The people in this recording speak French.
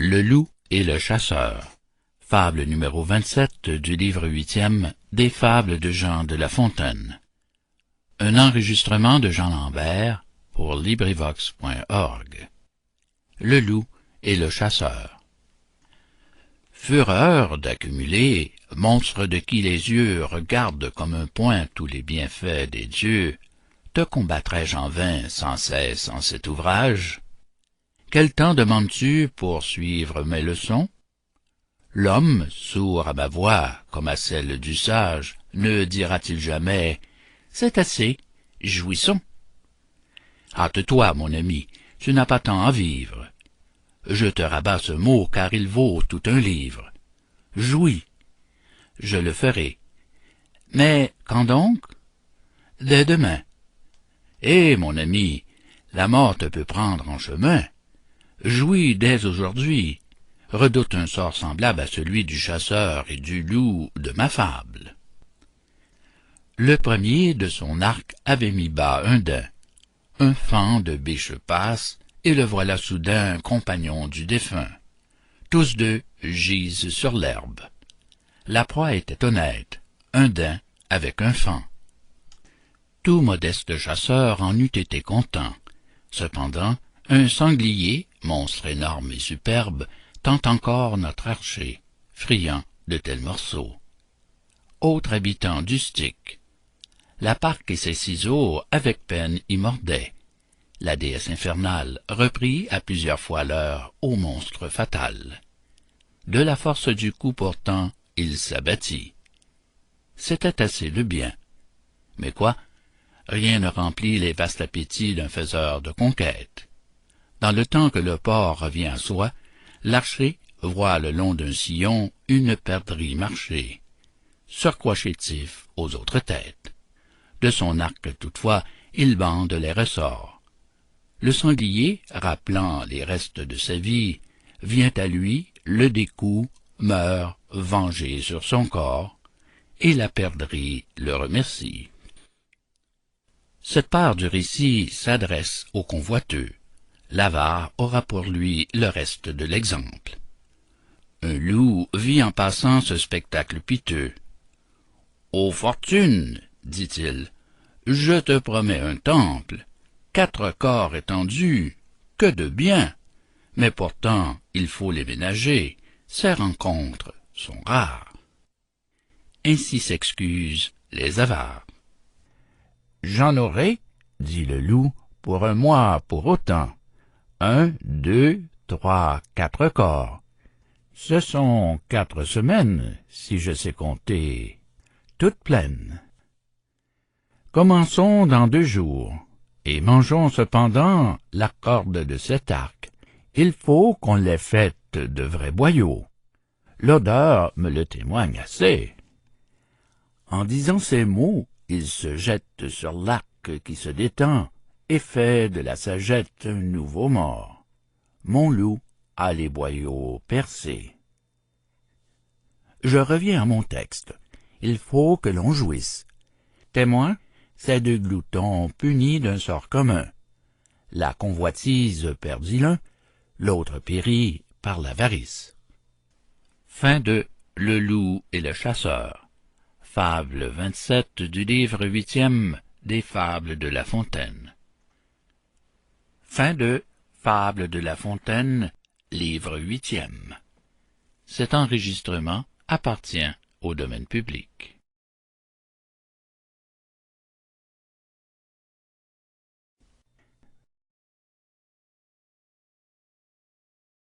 Le loup et le chasseur. Fable numéro 27 du livre 8e des Fables de Jean de La Fontaine. Un enregistrement de Jean Lambert pour LibriVox.org. Le loup et le chasseur. Fureur d'accumuler, monstre de qui les yeux regardent comme un point tous les bienfaits des dieux, te combattrai-je en vain sans cesse en cet ouvrage? Quel temps demandes-tu pour suivre mes leçons? L'homme, sourd à ma voix, comme à celle du sage, ne dira-t-il jamais « C'est assez, jouissons ». Hâte-toi, mon ami, tu n'as pas temps à vivre. Je te rabats ce mot car il vaut tout un livre. Jouis. Je le ferai. Mais quand donc? Dès demain. Eh, mon ami, la mort te peut prendre en chemin. Jouis dès aujourd'hui. Redoute un sort semblable à celui du chasseur et du loup de ma fable. Le premier de son arc avait mis bas un daim. Un faon de biche passe, et le voilà soudain compagnon du défunt. Tous deux gisent sur l'herbe. La proie était honnête, un daim avec un faon. Tout modeste chasseur en eût été content. Cependant, un sanglier, monstre énorme et superbe, tente encore notre archer, friand de tels morceaux. Autre habitant du Styx. La parque et ses ciseaux avec peine y mordaient. La déesse infernale reprit à plusieurs fois l'heure au monstre fatal. De la force du coup pourtant, il s'abattit. C'était assez de bien. Mais quoi? Rien ne remplit les vastes appétits d'un faiseur de conquêtes. Dans le temps que le porc revient à soi, l'archer voit le long d'un sillon une perdrix marcher, surcroît chétif aux autres têtes. De son arc toutefois, il bande les ressorts. Le sanglier, rappelant les restes de sa vie, vient à lui, le découd, meurt, vengé sur son corps, et la perdrix le remercie. Cette part du récit s'adresse aux convoiteux. L'avare aura pour lui le reste de l'exemple. Un loup vit en passant ce spectacle piteux. « Ô fortune, dit-il, je te promets un temple, 4 corps étendus, que de bien! Mais pourtant il faut les ménager, ces rencontres sont rares. » Ainsi s'excusent les avares. « J'en aurai, dit le loup, pour un mois pour autant. 1, 2, 3, 4 corps. Ce sont 4 semaines, si je sais compter, toutes pleines. Commençons dans 2 jours, et mangeons cependant la corde de cet arc. Il faut qu'on l'ait faite de vrais boyaux. L'odeur me le témoigne assez. » En disant ces mots, il se jette sur l'arc qui se détend, et fait de la sagette un nouveau mort. Mon loup a les boyaux percés. Je reviens à mon texte. Il faut que l'on jouisse. Témoin, ces 2 gloutons punis d'un sort commun. La convoitise perdit l'un, l'autre périt par l'avarice. Fin de Le loup et le chasseur. Fable 27 du livre 8e des Fables de La Fontaine. Fin de Fables de La Fontaine, livre 8e. Cet enregistrement appartient au domaine public.